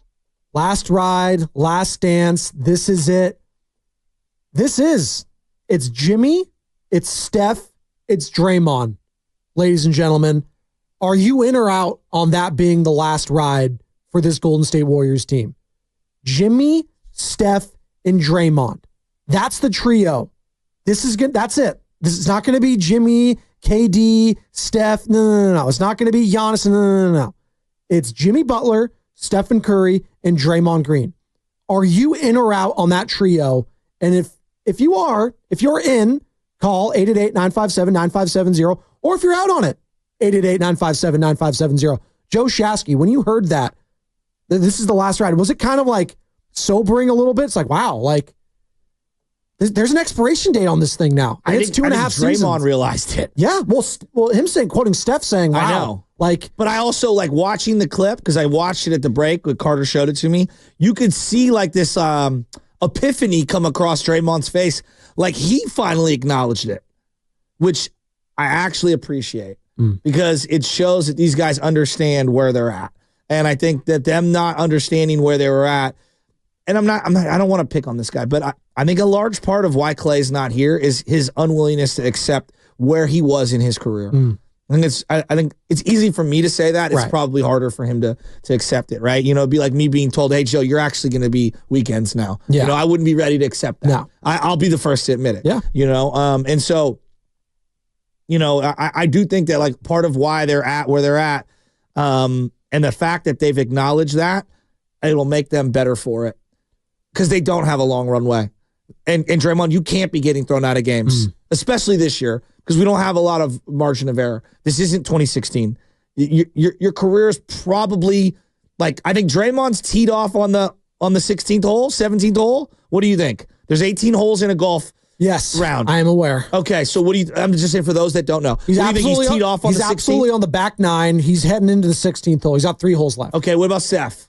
S1: Last ride, last dance. This is it. It's Jimmy, it's Steph, it's Draymond. Ladies and gentlemen, are you in or out on that being the last ride for this Golden State Warriors team? Jimmy, Steph, and Draymond. That's the trio. This is good. That's it. This is not going to be Jimmy, KD, Steph. No. It's not going to be Giannis. No. It's Jimmy Butler, Stephen Curry, and Draymond Green. Are you in or out on that trio? And if you're in, call 888-957-9570, or if you're out on it, 888-957-9570. Joe Shasky, when you heard that this is the last ride, was it kind of sobering a little bit? It's wow, there's an expiration date on this thing now. It's 2.5 seasons.
S3: Draymond realized it.
S1: Yeah, well, him quoting Steph saying, wow.
S3: I know.
S1: But
S3: I also watching the clip because I watched it at the break when Carter showed it to me. You could see this epiphany come across Draymond's face. He finally acknowledged it, which I actually appreciate because it shows that these guys understand where they're at. And I think that them not understanding where they were at, and I don't want to pick on this guy, but I think a large part of why Klay's not here is his unwillingness to accept where he was in his career. I think it's easy for me to say that. It's probably harder for him to accept it, right? It'd be like me being told, hey, Joe, you're actually going to be weekends now. Yeah. I wouldn't be ready to accept that. No. I'll be the first to admit it. Yeah. And so, I do think that like part of why they're at where they're at, and the fact that they've acknowledged that, it'll make them better for it because they don't have a long runway. And Draymond, you can't be getting thrown out of games, especially this year, because we don't have a lot of margin of error. This isn't 2016. Your career is probably like, I think Draymond's teed off on the 16th hole, 17th hole. What do you think? There's 18 holes in a golf round.
S1: I am aware.
S3: Okay, so I'm just saying for those that don't know. He's teed off on the 16th? He's
S1: absolutely on the back 9. He's heading into the 16th hole. He's got 3 holes left.
S3: Okay, what about Steph?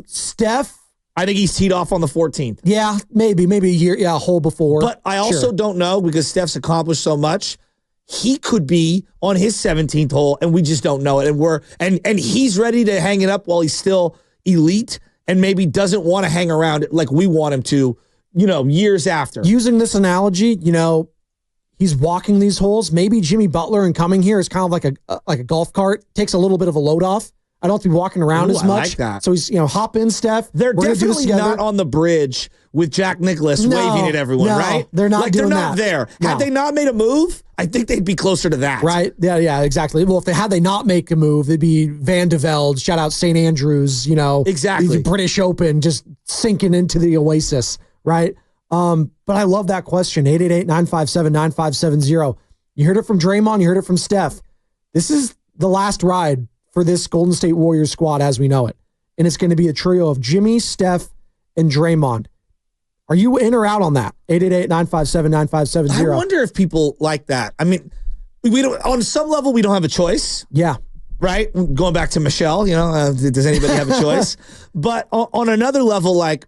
S1: Steph,
S3: I think he's teed off on the 14th.
S1: Yeah, maybe a hole before.
S3: But I also don't know because Steph's accomplished so much. He could be on his 17th hole, and we just don't know it. And he's ready to hang it up while he's still elite, and maybe doesn't want to hang around like we want him to, years after.
S1: Using this analogy, he's walking these holes. Maybe Jimmy Butler and coming here is kind of like a golf cart. Takes a little bit of a load off. I don't have to be walking around as much. I like that. So he's, hop in, Steph.
S3: They're definitely not on the bridge with Jack Nicklaus waving at everyone, right?
S1: They're not doing
S3: they're not
S1: that.
S3: there. No. Had they not made a move, I think they'd be closer to that.
S1: Right? Yeah, exactly. Well, had they not make a move, they'd be Van de Velde, shout out St. Andrews,
S3: exactly.
S1: The British Open, just sinking into the oasis, right? But I love that question, 888-957-9570. You heard it from Draymond, you heard it from Steph. This is the last ride for this Golden State Warriors squad as we know it. And it's going to be a trio of Jimmy, Steph, and Draymond. Are you in or out on that? 888-957-9570.
S3: I wonder if people like that. I mean, we don't. On some level, we don't have a choice.
S1: Yeah.
S3: Right? Going back to Michelle, does anybody have a choice? But on another level, like,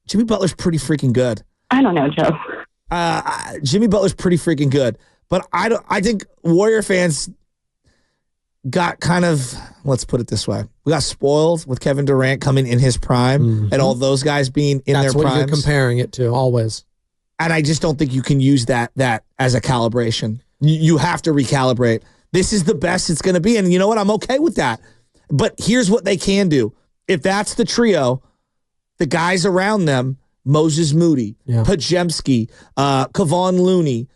S3: Jimmy Butler's pretty freaking good.
S8: I don't know, Joe.
S3: Jimmy Butler's pretty freaking good. But I think Warrior fans got kind of, let's put it this way, we got spoiled with Kevin Durant coming in his prime and all those guys being in their primes. That's what
S1: you're comparing it to, always.
S3: And I just don't think you can use that as a calibration. You have to recalibrate. This is the best it's going to be. And you know what? I'm okay with that. But here's what they can do. If that's the trio, the guys around them, Moses Moody, Pajemski, Kevon Looney,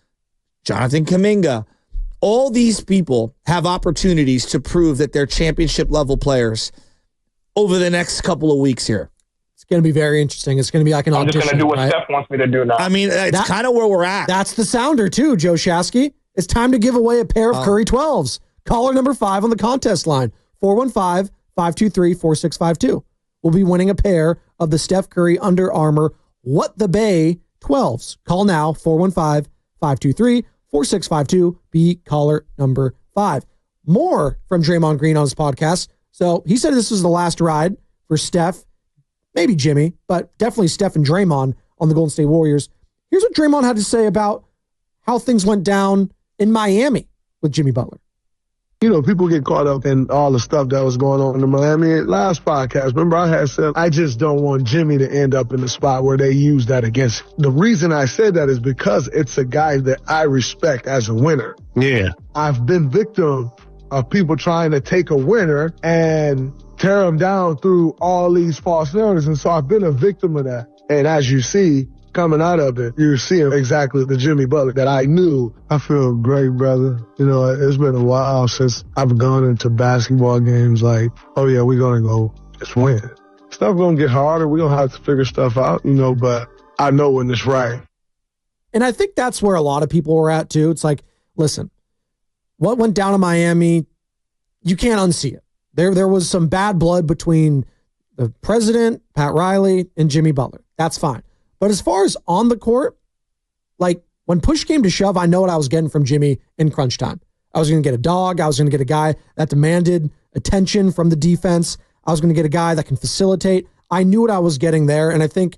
S3: Jonathan Kuminga, all these people have opportunities to prove that they're championship level players over the next couple of weeks here.
S1: It's going to be very interesting. It's going to be like an audition.
S9: I'm just going to do what Steph wants me to do now.
S3: I mean, it's kind of where we're at.
S1: That's the sounder too, Joe Shasky. It's time to give away a pair of Curry 12s. Caller number 5 on the contest line, 415-523-4652. We'll be winning a pair of the Steph Curry Under Armour What the Bay 12s. Call now, 415-523-4652. Be caller number 5. More from Draymond Green on his podcast. So he said this was the last ride for Steph, maybe Jimmy, but definitely Steph and Draymond on the Golden State Warriors. Here's what Draymond had to say about how things went down in Miami with Jimmy Butler.
S2: People get caught up in all the stuff that was going on in Miami. Last podcast, remember I had said, I just don't want Jimmy to end up in the spot where they use that against him. The reason I said that is because it's a guy that I respect as a winner.
S7: Yeah.
S2: I've been victim of people trying to take a winner and tear him down through all these false narratives. And so I've been a victim of that. And as you see, coming out of it, you're seeing exactly the Jimmy Butler that I knew. I feel great, brother. It's been a while since I've gone into basketball games like, oh yeah, we're going to go just win. Stuff going to get harder. We're going to have to figure stuff out, but I know when it's right.
S1: And I think that's where a lot of people were at too. It's like, listen, what went down in Miami, you can't unsee it. There was some bad blood between the president, Pat Riley, and Jimmy Butler. That's fine. But as far as on the court, like when push came to shove, I know what I was getting from Jimmy in crunch time. I was going to get a dog. I was going to get a guy that demanded attention from the defense. I was going to get a guy that can facilitate. I knew what I was getting there. And I think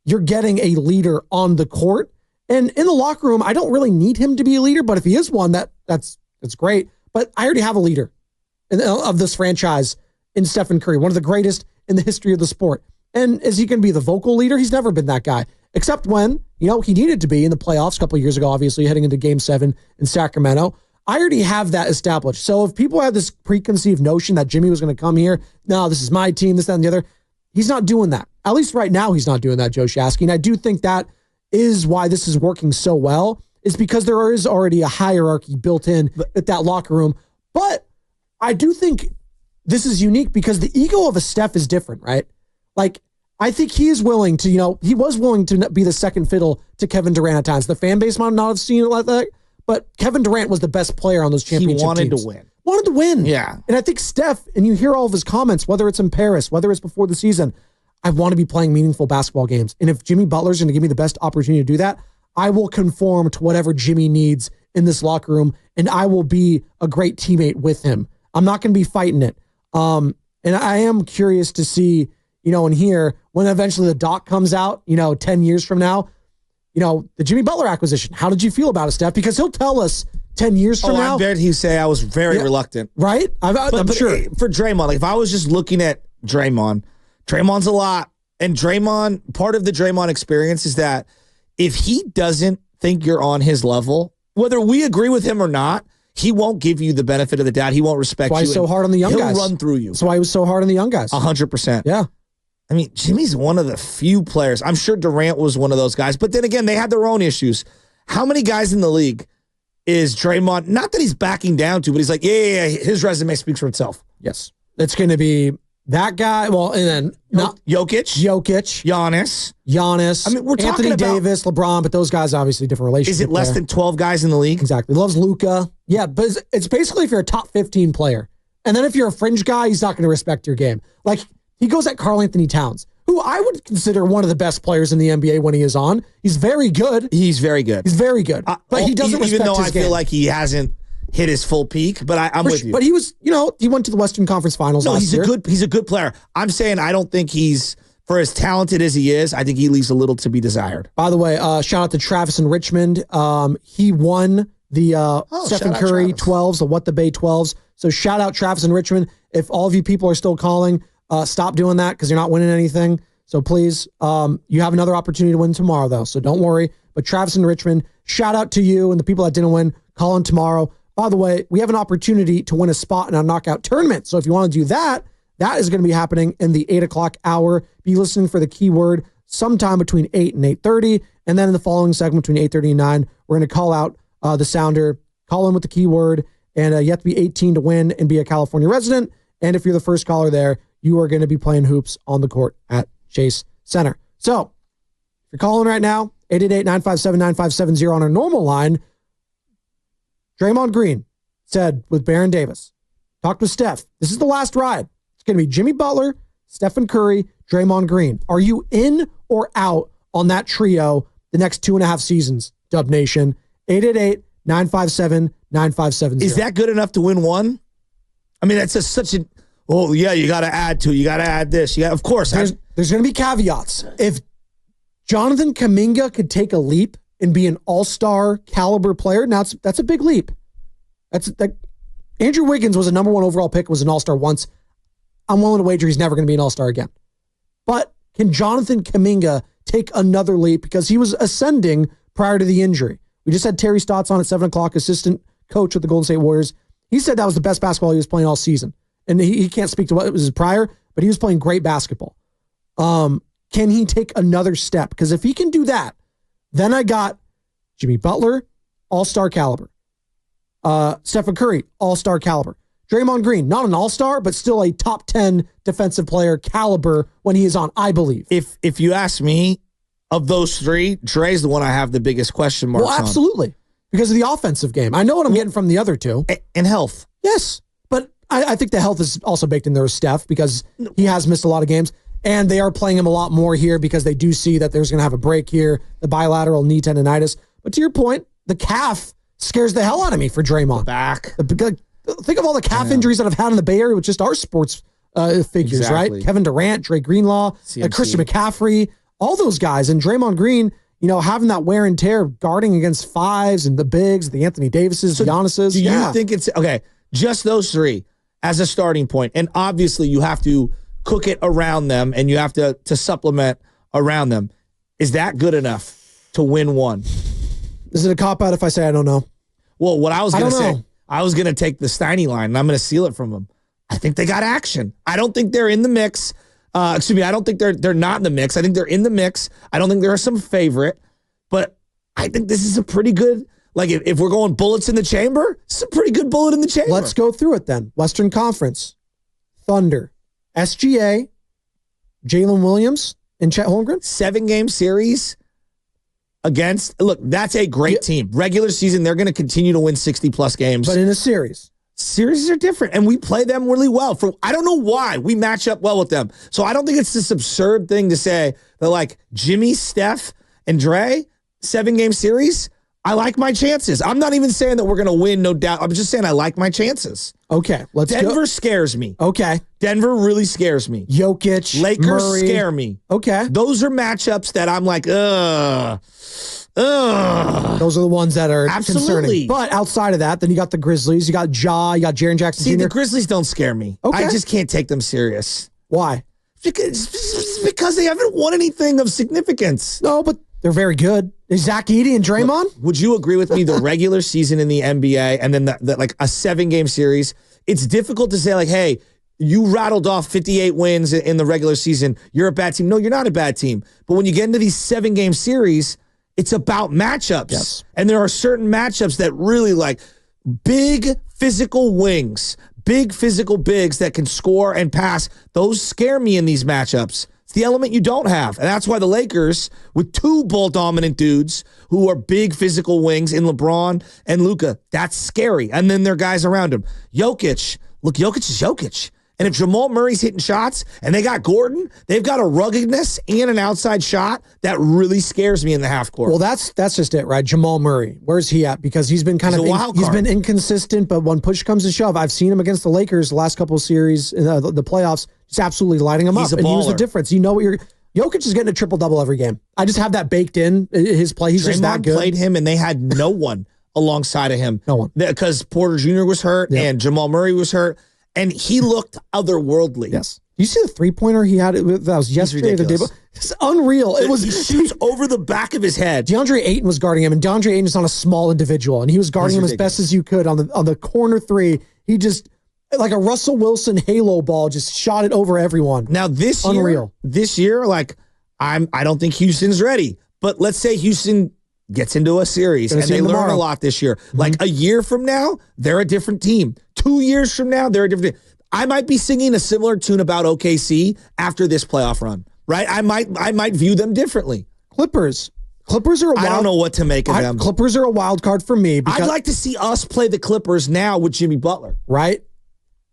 S1: you're getting a leader on the court. And in the locker room, I don't really need him to be a leader, but if he is one, that's great. But I already have a leader of this franchise in Stephen Curry, one of the greatest in the history of the sport. And is he going to be the vocal leader? He's never been that guy, except when, he needed to be in the playoffs a couple of years ago, obviously heading into Game 7 in Sacramento. I already have that established. So if people have this preconceived notion that Jimmy was going to come here, no, this is my team, this, that, and the other, he's not doing that. At least right now, he's not doing that, Joe Shasky. And I do think that is why this is working so well, is because there is already a hierarchy built in at that locker room. But I do think this is unique because the ego of a Steph is different, right? Like, I think he is willing to, he was willing to be the second fiddle to Kevin Durant at times. The fan base might not have seen it like that, but Kevin Durant was the best player on those championship teams.
S3: He wanted to win.
S1: Wanted to win.
S3: Yeah.
S1: And I think Steph, and you hear all of his comments, whether it's in Paris, whether it's before the season, I want to be playing meaningful basketball games. And if Jimmy Butler's going to give me the best opportunity to do that, I will conform to whatever Jimmy needs in this locker room, and I will be a great teammate with him. I'm not going to be fighting it. And I am curious to see, and hear when eventually the doc comes out, 10 years from now, the Jimmy Butler acquisition. How did you feel about it, Steph? Because he'll tell us 10 years from now.
S3: I bet he'd say I was very reluctant.
S1: Right? I'm sure.
S3: For Draymond, like if I was just looking at Draymond's a lot. And Draymond, part of the Draymond experience is that if he doesn't think you're on his level, whether we agree with him or not, he won't give you the benefit of the doubt. He won't respect you.
S1: That's why he's so hard on the young guys.
S3: He'll run through you.
S1: That's why he was so hard on the young guys.
S3: 100%.
S1: Yeah.
S3: I mean, Jimmy's one of the few players. I'm sure Durant was one of those guys. But then again, they had their own issues. How many guys in the league is Draymond, not that he's backing down to, but he's like, yeah, his resume speaks for itself.
S1: Yes. It's going to be that guy. Well, and then
S3: Jokic,
S1: Giannis.
S3: I mean, we're talking
S1: Anthony
S3: about
S1: Davis, LeBron, but those guys obviously different relationships.
S3: Is it less than 12 guys in the league?
S1: Exactly. Loves Luka. Yeah, but it's basically if you're a top 15 player. And then if you're a fringe guy, he's not going to respect your game. Like, he goes at Karl Anthony Towns, who I would consider one of the best players in the NBA when he is on. He's very good.
S3: He's very good.
S1: But he doesn't respect his game.
S3: Even though I feel like he hasn't hit his full peak, but I'm with you.
S1: But he was, he went to the Western Conference Finals last year.
S3: He's a good player. I'm saying I don't think he's, for as talented as he is, I think he leaves a little to be desired.
S1: By the way, shout out to Travis in Richmond. He won the Stephen Curry 12s, the What the Bay 12s. So shout out Travis in Richmond. If all of you people are still calling, stop doing that because you're not winning anything. So please, you have another opportunity to win tomorrow, though. So don't worry. But Travis in Richmond, shout out to you and the people that didn't win. Call in tomorrow. By the way, we have an opportunity to win a spot in our knockout tournament. So if you want to do that, that is going to be happening in the 8 o'clock hour. Be listening for the keyword sometime between 8 and 8:30. And then in the following segment between 8:30 and 9, we're going to call out the sounder, call in with the keyword, and you have to be 18 to win and be a California resident. And if you're the first caller there, you are going to be playing hoops on the court at Chase Center. So if you're calling right now, 888-957-9570 on our normal line. Draymond Green said with Baron Davis, talked with Steph. This is the last ride. It's going to be Jimmy Butler, Stephen Curry, Draymond Green. Are you in or out on that trio the next 2.5 seasons, Dub Nation? 888-957-9570.
S3: Is that good enough to win one? I mean, that's such a, you got to add to, you got to add this. Of course.
S1: There's going to be caveats. If Jonathan Kuminga could take a leap and be an all-star caliber player, now that's a big leap. That's like Andrew Wiggins was a number 1 overall pick, was an all-star once. I'm willing to wager he's never going to be an all-star again. But can Jonathan Kuminga take another leap because he was ascending prior to the injury? We just had Terry Stotts on at 7 o'clock, assistant coach with the Golden State Warriors. He said that was the best basketball he was playing all season. And he can't speak to what it was prior, but he was playing great basketball. Can he take another step? Because if he can do that, then I got Jimmy Butler, all-star caliber. Stephen Curry, all-star caliber. Draymond Green, not an all-star, but still a top 10 defensive player caliber when he is on, I believe.
S3: If you ask me, of those three, Dre's the one I have the biggest question marks on.
S1: Well, absolutely. Because of the offensive game. I know what I'm getting from the other two.
S3: And health.
S1: Yes. But I think the health is also baked in there with Steph because he has missed a lot of games. And they are playing him a lot more here because they do see that there's going to have a break here, the bilateral knee tendonitis. But to your point, the calf scares the hell out of me for Draymond. Think of all the calf injuries that I've had in the Bay Area with just our sports figures, right? Kevin Durant, Dre Greenlaw, Christian McCaffrey, all those guys. And Draymond Green, having that wear and tear guarding against fives and the bigs, the Anthony Davises, the Giannis's.
S3: Do you think it's, okay, just those three as a starting point? And obviously you have to cook it around them and you have to supplement around them. Is that good enough to win one?
S1: Is it a cop-out if I say I don't know?
S3: Well, what I was going to say, I was going to take the Steiny line, and I'm going to steal it from them. I think they got action. I don't think they're in the mix. I don't think they're not in the mix. I think they're in the mix. I don't think they're some favorite, but I think this is a pretty good, like if we're going bullets in the chamber, it's a pretty good bullet in the chamber.
S1: Let's go through it then. Western Conference, Thunder, SGA, Jalen Williams, and Chet Holmgren.
S3: 7-game series against, look, that's a great team. Regular season, they're going to continue to win 60-plus games.
S1: But in a series.
S3: Series are different, and we play them really well. I don't know why we match up well with them. So I don't think it's this absurd thing to say that, like, Jimmy, Steph, and Dre, 7-game series, I like my chances. I'm not even saying that we're going to win, no doubt. I'm just saying I like my chances.
S1: Okay, let's go.
S3: Denver scares me.
S1: Okay.
S3: Denver really scares me.
S1: Jokic,
S3: Lakers
S1: Murray.
S3: scare me.
S1: Okay.
S3: Those are matchups that I'm like, ugh.
S1: Those are the ones that are concerning. But outside of that, then you got the Grizzlies, you got Ja, you got Jaren Jackson Jr.
S3: The Grizzlies don't scare me.
S1: Okay.
S3: I just can't take them serious.
S1: Why?
S3: Because they haven't won anything of significance.
S1: No, but they're very good. Is Zach Edey and Draymond?
S3: Look, would you agree with me? The regular season in the NBA and then the like a 7-game series, it's difficult to say like, hey, you rattled off 58 wins in the regular season. You're a bad team. No, you're not a bad team. But when you get into these 7-game series, it's about matchups.
S1: Yes.
S3: And there are certain matchups that really like big physical wings, big physical bigs that can score and pass. Those scare me in these matchups. It's the element you don't have. And that's why the Lakers, with 2 ball-dominant dudes who are big physical wings in LeBron and Luka, that's scary. And then there are guys around him. Jokic. Look, Jokic is Jokic. And if Jamal Murray's hitting shots and they got Gordon, they've got a ruggedness and an outside shot that really scares me in the half court.
S1: Well, that's just it, right? Jamal Murray, where's he at? Because he's been he's been inconsistent, but when push comes to shove, I've seen him against the Lakers the last couple of series in the playoffs, just absolutely lighting him up. And he was the difference. You know what Jokic is getting a triple-double every game. I just have that baked in his play. He's just that good.
S3: Played him, and they had no one alongside of him.
S1: No one.
S3: Because Porter Jr. was hurt and Jamal Murray was hurt. And he looked otherworldly.
S1: Yes. You see the 3-pointer he had? That was yesterday or the day. It's unreal.
S3: He shoots over the back of his head.
S1: DeAndre Ayton was guarding him, and DeAndre Ayton is not a small individual, and he was guarding him as best as you could on the corner 3. He just, like a Russell Wilson halo ball, just shot it over everyone.
S3: Now this year, like I don't think Houston's ready. But let's say Houston gets into a series and they learn a lot this year. Mm-hmm. Like a year from now, they're a different team. 2 years from now, they're a different team. I might be singing a similar tune about OKC after this playoff run, right? I might view them differently.
S1: Clippers are
S3: I don't know what to make of them.
S1: Clippers are a wild card for me.
S3: I'd like to see us play the Clippers now with Jimmy Butler.
S1: Right?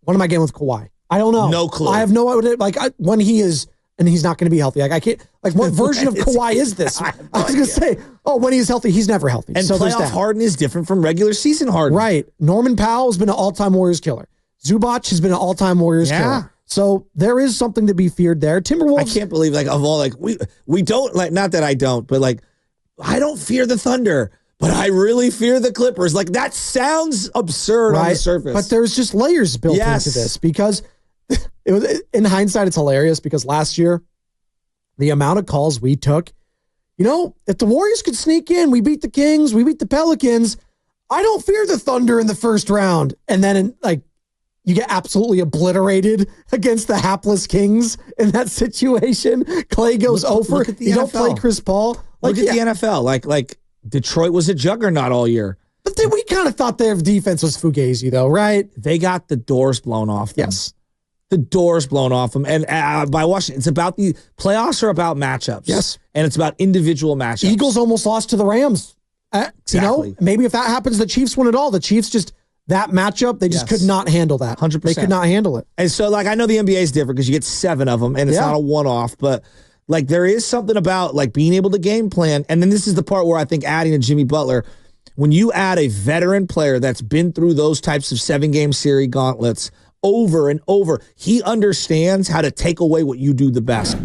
S1: What am I getting with Kawhi? I don't know.
S3: No clue.
S1: I have no idea. Like, when he is, and he's not going to be healthy. Like, I can't, like, what version of Kawhi is this? I was going to say, when he's healthy, he's never healthy.
S3: And so playoff Harden is different from regular season Harden.
S1: Right. Norman Powell has been an all-time Warriors killer. Zubac has been an all-time Warriors killer. So there is something to be feared there. Timberwolves.
S3: I can't believe, like, of all, like, we don't, like, not that I don't, but, like, I don't fear the Thunder, but I really fear the Clippers. Like, that sounds absurd on the surface.
S1: But there's just layers built into this because it was, in hindsight, it's hilarious because last year, the amount of calls we took, if the Warriors could sneak in, we beat the Kings, we beat the Pelicans, I don't fear the Thunder in the first round. And then, you get absolutely obliterated against the hapless Kings in that situation. Clay goes over. You don't play Chris Paul.
S3: Look at the NFL. Like Detroit was a juggernaut all year.
S1: But then we kind of thought their defense was fugazi, though, right?
S3: They got the doors blown off them.
S1: Yes.
S3: The doors blown off them. And by Washington, it's about the playoffs are about matchups.
S1: Yes.
S3: And it's about individual matchups.
S1: Eagles almost lost to the Rams.
S3: Exactly.
S1: Maybe if that happens, the Chiefs win it all. The Chiefs just... That matchup, they just could not handle that.
S3: 100%.
S1: They could not handle it.
S3: And so, I know the NBA is different because you get 7 of them, and it's not a one-off, but, there is something about, being able to game plan. And then this is the part where I think adding to Jimmy Butler, when you add a veteran player that's been through those types of 7-game series gauntlets over and over, he understands how to take away what you do the best.